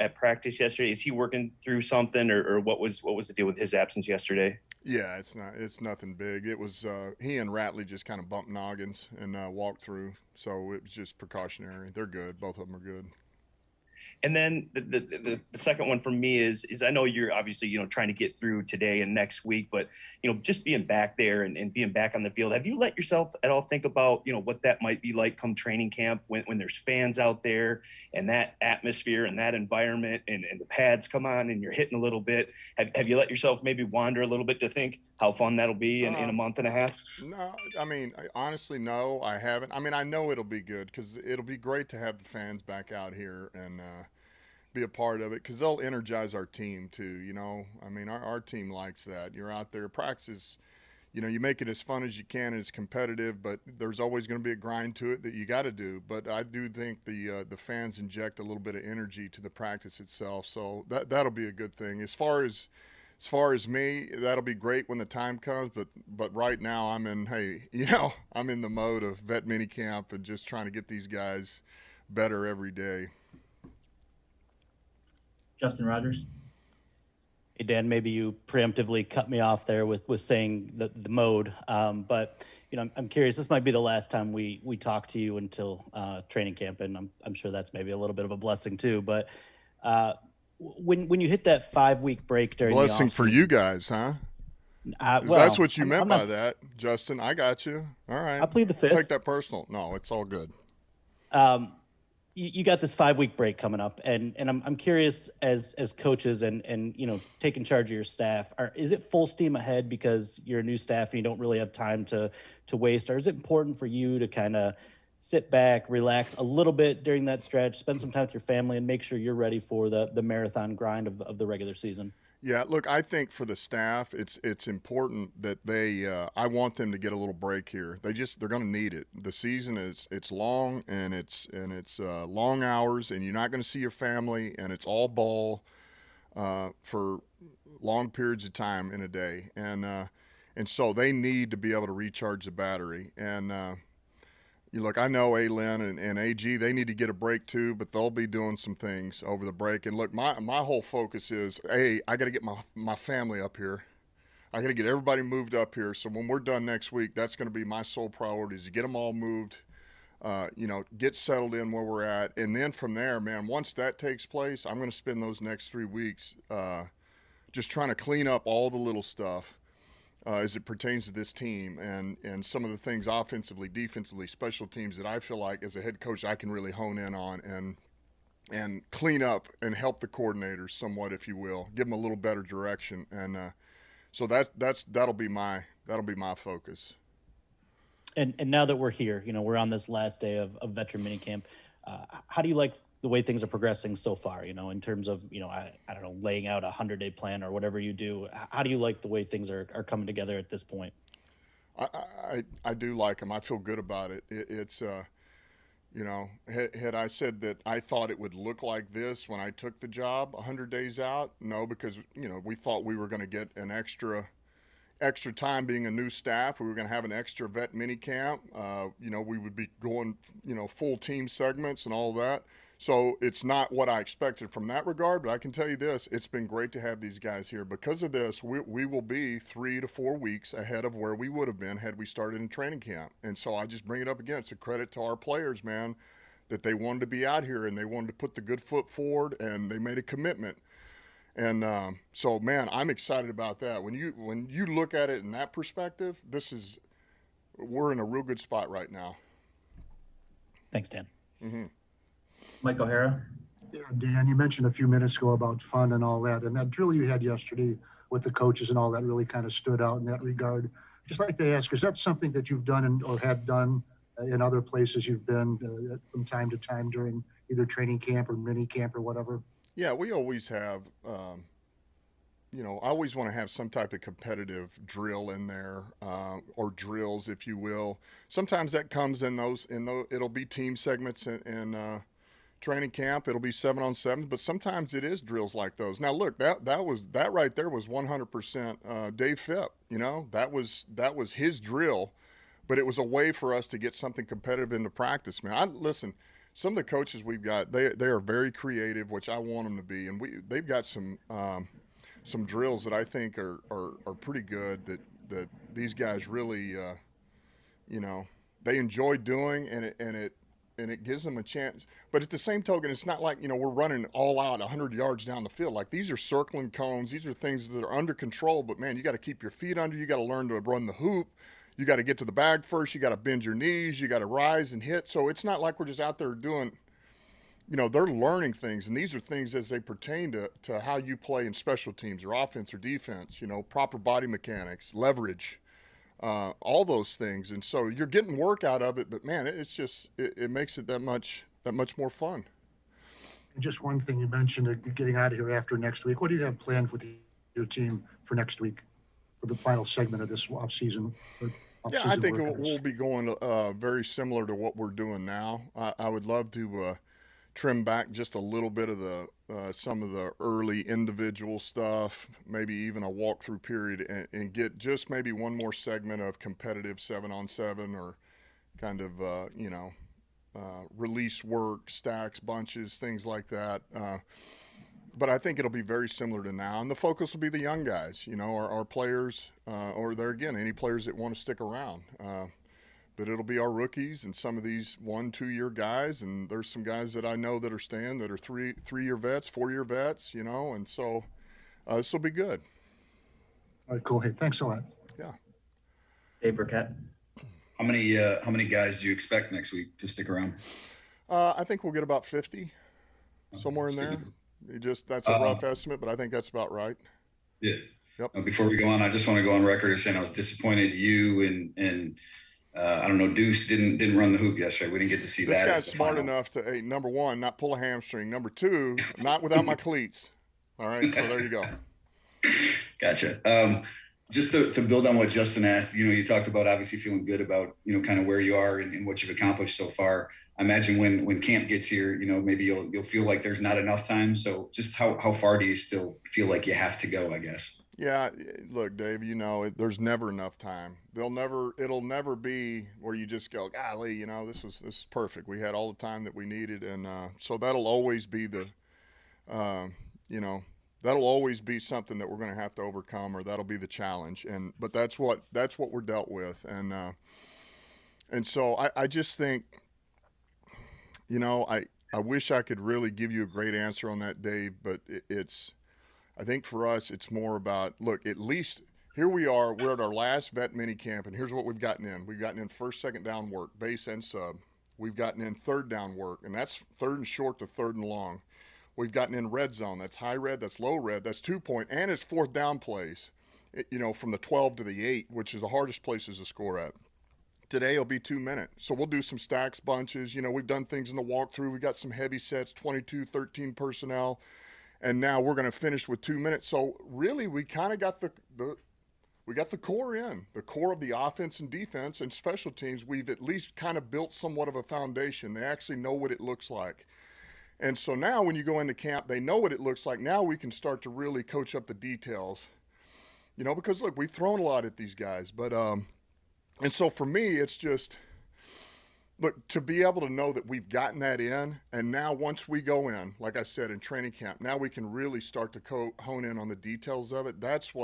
at practice yesterday? Is he working through something, or what was the deal with his absence yesterday? Yeah, it's nothing big. It was he and Ratley just kind of bumped noggins and walked through, so it was just precautionary. They're good. Both of them are good. And then the second one for me is I know you're obviously trying to get through today and next week, but just being back there and being back on the field, have you let yourself at all think about what that might be like come training camp when there's fans out there and that atmosphere and that environment and the pads come on and you're hitting a little bit? Have you let yourself maybe wander a little bit to think how fun that'll be in a Um, month and a half? no, I mean honestly, no, I haven't. I mean, I know it'll be good because it'll be great to have the fans back out here and be a part of it because they'll energize our team too. I mean, our team likes that. You're out there practice. You make it as fun as you can and as competitive, but there's always going to be a grind to it that you got to do. But I do think the fans inject a little bit of energy to the practice itself, so that'll be a good thing. As far as me, that'll be great when the time comes. But right now, I'm in the mode of vet minicamp and just trying to get these guys better every day. Justin Rogers. Hey, Dan, maybe you preemptively cut me off there with saying the mode. But I'm curious. This might be the last time we talk to you until training camp, and I'm sure that's maybe a little bit of a blessing too. But when you hit that 5 week break during the Blessing off for season, you guys, huh? That's well, what you meant I'm by not. that, Justin. I got you. All right. I plead the Don't take fifth. that personal. No, it's all good. Um, you got this 5 week break coming up, and I'm curious as coaches and taking charge of your staff. Is it full steam ahead because you're a new staff and you don't really have time to waste, or is it important for you to kind of sit back, relax a little bit during that stretch, spend some time with your family, and make sure you're ready for the marathon grind of the regular season? Yeah, look, I think for the staff, it's important that they. I want them to get a little break here. They're going to need it. The season it's long and it's long hours, and you're not going to see your family, and it's all ball for long periods of time in a day, and so they need to be able to recharge the battery. And you look, I know Lynn and AG, they need to get a break too, but they'll be doing some things over the break. And look, my whole focus is, hey, I got to get my family up here. I got to get everybody moved up here. So when we're done next week, that's going to be my sole priority is to get them all moved, get settled in where we're at. And then from there, man, once that takes place, I'm going to spend those next 3 weeks just trying to clean up all the little stuff as it pertains to this team and some of the things offensively, defensively, special teams that I feel like as a head coach I can really hone in on and clean up and help the coordinators somewhat, if you will, give them a little better direction. And so that'll be my focus. And now that we're here, we're on this last day of veteran minicamp. How do you like the way things are progressing so far? In terms of I don't know, laying out a 100-day plan or whatever you do. How do you like the way things are coming together at this point? I do like them. I feel good about it. It's had I said that I thought it would look like this when I took the job 100 days out, no, because we thought we were going to get an extra time being a new staff. We were going to have an extra vet mini camp. We would be going, full team segments and all that. So it's not what I expected from that regard, but I can tell you this, it's been great to have these guys here. Because of this, we will be 3 to 4 weeks ahead of where we would have been had we started in training camp. And so I just bring it up again. It's a credit to our players, man, that they wanted to be out here and they wanted to put the good foot forward and they made a commitment. And so, man, I'm excited about that. When you look at it in that perspective, we're in a real good spot right now. Thanks, Dan. Mm-hmm. Mike O'Hara. Yeah, Dan, you mentioned a few minutes ago about fun and all that, and that drill you had yesterday with the coaches and all that really kind of stood out in that regard. Just like to ask, is that something that you've done or had done in other places you've been from time to time during either training camp or mini camp or whatever? Yeah, we always have. I always want to have some type of competitive drill in there, or drills, if you will. Sometimes that comes in those. It'll be team segments in training camp. It'll be 7-on-7, but sometimes it is drills like those. Now, look, that right there was 100% Dave Phipp. That was his drill, but it was a way for us to get something competitive into practice. Man, listen. some of the coaches we've got, they are very creative, which I want them to be, and they've got some drills that I think are pretty good that these guys really you know, they enjoy doing, and it gives them a chance. But at the same token, it's not like, we're running all out 100 yards down the field. Like, these are circling cones. These are things that are under control. But, man, you got to keep your feet under. You got to learn to run the hoop. You got to get to the bag first. You got to bend your knees. You got to rise and hit. So it's not like we're just out there doing, they're learning things. And these are things as they pertain to how you play in special teams or offense or defense, proper body mechanics, leverage. All those things, and so you're getting work out of it. But man, it's just it makes it that much more fun. And just one thing you mentioned, getting out of here after next week. What do you have planned with your team for next week, for the final segment of this off-season? Yeah, I think we'll be going very similar to what we're doing now. I would love to trim back just a little bit of the some of the early individual stuff, maybe even a walkthrough period, and get just maybe one more segment of competitive 7-on-7 or kind of release work, stacks, bunches, things like that. But I think it'll be very similar to now, and the focus will be the young guys, our players, or there again, any players that want to stick around. But it'll be our rookies and some of these 1-2 year guys, and there's some guys that I know that are staying that are 3-year vets, 4-year vets, and so this will be good. All right, cool. Hey, thanks a lot. Yeah. Dave Burkett. How many guys do you expect next week to stick around? I think we'll get about 50, somewhere in there. That's a rough estimate, but I think that's about right. Yeah. Yep. Before we go on, I just want to go on record as saying I was disappointed you and I don't know, Deuce didn't run the hoop yesterday. We didn't get to see this that. This guy's smart enough to, number one, not pull a hamstring. Number two, not without my cleats. All right, so there you go. Gotcha. Just to build on what Justin asked, you talked about obviously feeling good about, kind of where you are and what you've accomplished so far. I imagine when camp gets here, maybe you'll feel like there's not enough time. So just how far do you still feel like you have to go, I guess? Yeah, look, Dave, there's never enough time. It'll never be where you just go, golly, this is perfect. We had all the time that we needed. And so that'll always be that'll always be something that we're going to have to overcome, or that'll be the challenge. But that's what we're dealt with. And so I just think, I wish I could really give you a great answer on that, Dave, but I think for us, it's more about, look, at least here we are. We're at our last vet mini camp, and here's what we've gotten in. We've gotten in first, second down work, base and sub. We've gotten in third down work, and that's third and short to third and long. We've gotten in red zone. That's high red, that's low red, that's 2-point, and it's fourth down plays, from the 12 to the 8, which is the hardest places to score at. Today will be 2 minutes. So we'll do some stacks, bunches. We've done things in the walkthrough. We got some heavy sets, 22, 13 personnel. And now we're going to finish with 2 minutes. So really, we kind of got we got the core in, the core of the offense and defense and special teams. We've at least kind of built somewhat of a foundation. They actually know what it looks like. And so now when you go into camp, they know what it looks like. Now we can start to really coach up the details, because look, we've thrown a lot at these guys, but, and so for me, it's just, look, to be able to know that we've gotten that in, and now once we go in, like I said, in training camp, now we can really start to hone in on the details of it. That's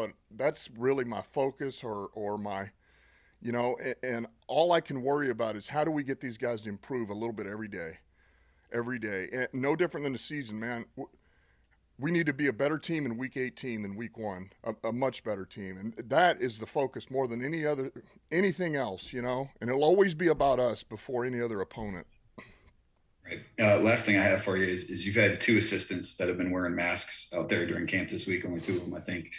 really my focus or my, and all I can worry about is how do we get these guys to improve a little bit every day. And no different than the season, man. We need to be a better team in week 18 than week 1, a much better team. And that is the focus more than anything else, and it'll always be about us before any other opponent. Right. Last thing I have for you is you've had 2 assistants that have been wearing masks out there during camp this week, only 2 of them, I think.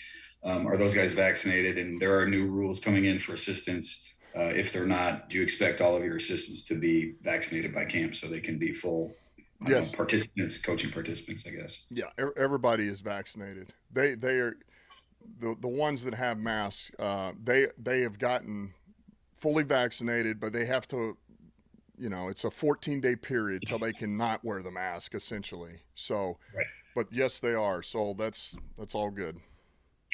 Are those guys vaccinated? And there are new rules coming in for assistants. If they're not, do you expect all of your assistants to be vaccinated by camp so they can be full yes. Participants, coaching participants, I guess? Yeah, everybody is vaccinated. They are the ones that have masks. They have gotten fully vaccinated, but they have to, it's a 14-day period till they can not wear the mask, essentially. So, right. But yes, they are. So that's all good.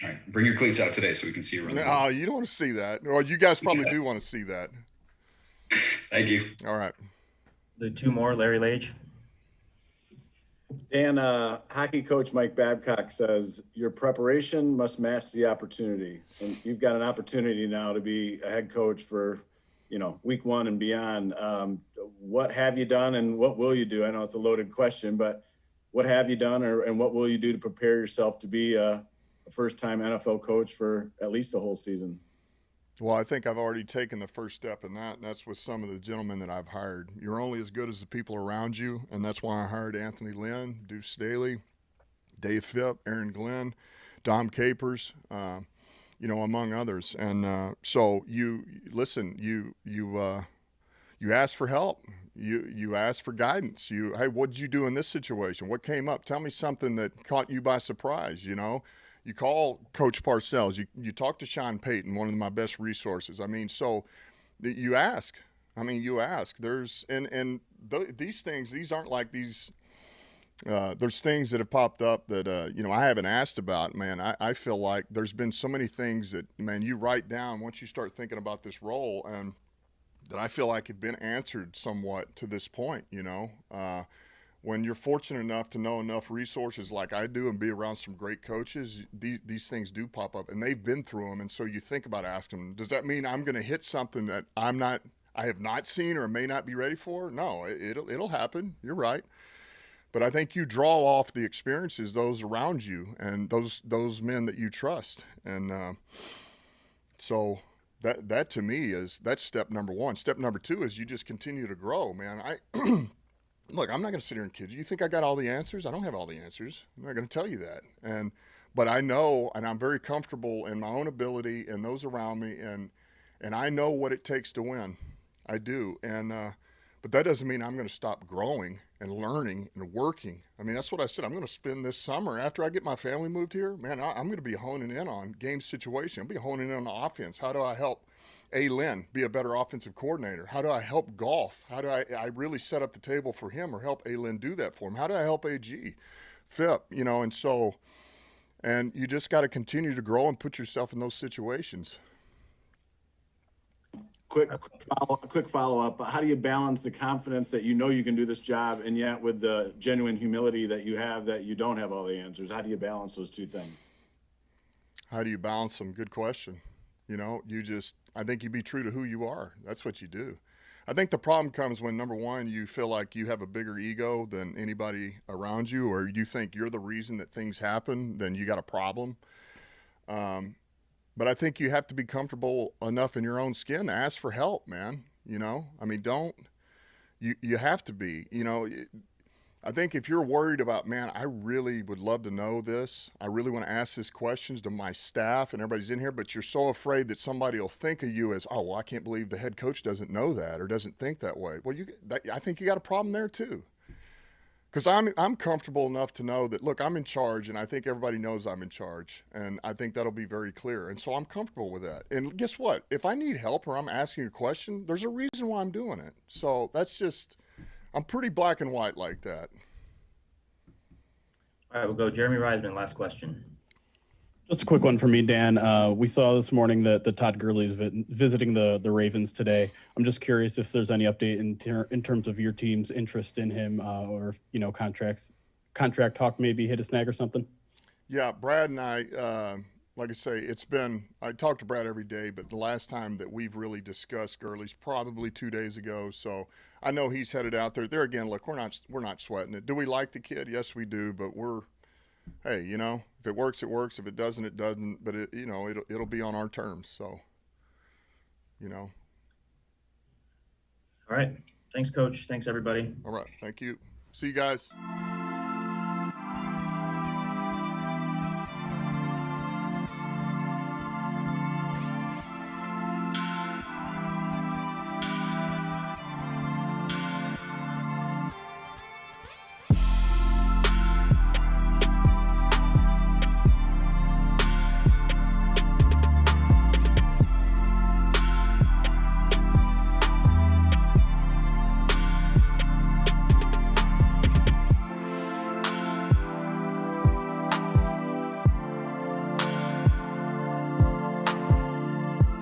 All right, bring your cleats out today so we can see you. No, you don't want to see that. Well, you guys probably do want to see that. Thank you. All right. The two more, Larry Lage. Dan, hockey coach Mike Babcock says your preparation must match the opportunity. And you've got an opportunity now to be a head coach for, week 1 and beyond. What have you done and what will you do? I know it's a loaded question, but what have you done and what will you do to prepare yourself to be a first-time NFL coach for at least a whole season? Well, I think I've already taken the first step in that, and that's with some of the gentlemen that I've hired. You're only as good as the people around you, and that's why I hired Anthony Lynn, Deuce Staley, Dave Phipp, Aaron Glenn, Dom Capers, among others. And so you listen. You ask for help. You ask for guidance. Hey, what did you do in this situation? What came up? Tell me something that caught you by surprise. You call Coach Parcells. You talk to Sean Payton, one of my best resources. So you ask. You ask. These things. These aren't like these. There's things that have popped up that I haven't asked about. Man, I feel like there's been so many things that you write down once you start thinking about this role, and that I feel like have been answered somewhat to this point. When you're fortunate enough to know enough resources like I do and be around some great coaches, these things do pop up, and they've been through them. And so you think about asking them, does that mean I'm going to hit something that I have not seen or may not be ready for? No, it'll happen. You're right. But I think you draw off the experiences, those around you and those men that you trust. And so that to me that's step number 1. Step number 2 is you just continue to grow, man. Look, I'm not going to sit here and kid you. You think I got all the answers? I don't have all the answers. I'm not going to tell you that. But I know, and I'm very comfortable in my own ability and those around me, and I know what it takes to win. I do. But that doesn't mean I'm going to stop growing and learning and working. That's what I said. I'm going to spend this summer after I get my family moved here. Man, I'm going to be honing in on game situation. I'll be honing in on the offense. How do I help Lynn be a better offensive coordinator? How do I help golf? How do I really set up the table for him or help Lynn do that for him? How do I help AG, Phipp, and you just got to continue to grow and put yourself in those situations. Quick follow-up. How do you balance the confidence that you can do this job, and yet with the genuine humility that you have that you don't have all the answers? How do you balance those two things? How do you balance them? Good question. I think you be true to who you are. That's what you do. I think the problem comes when, number one, you feel like you have a bigger ego than anybody around you, or you think you're the reason that things happen, then you got a problem. But I think you have to be comfortable enough in your own skin to ask for help, man. You have to be, I think if you're worried about, man, I really would love to know this. I really want to ask these questions to my staff and everybody's in here, but you're so afraid that somebody will think of you as, oh, well, I can't believe the head coach doesn't know that or doesn't think that way. Well, I think you got a problem there too. Because I'm comfortable enough to know that, look, I'm in charge, and I think everybody knows I'm in charge, and I think that'll be very clear. And so I'm comfortable with that. And guess what? If I need help or I'm asking a question, there's a reason why I'm doing it. So that's just, I'm pretty black and white like that. All right, we'll go Jeremy Reisman, last question. Just a quick one for me, Dan. We saw this morning that Todd Gurley's visiting the Ravens today. I'm just curious if there's any update in terms of your team's interest in him, or contract talk maybe hit a snag or something. Yeah, Brad and I, like I say, I talk to Brad every day, but the last time that we've really discussed Gurley's probably 2 days ago. So I know he's headed out there. There again, look, we're not sweating it. Do we like the kid? Yes, we do, but hey, if it works, it works. If it doesn't, it doesn't. But it'll be on our terms. So, All right. Thanks, Coach. Thanks, everybody. All right. Thank you. See you guys.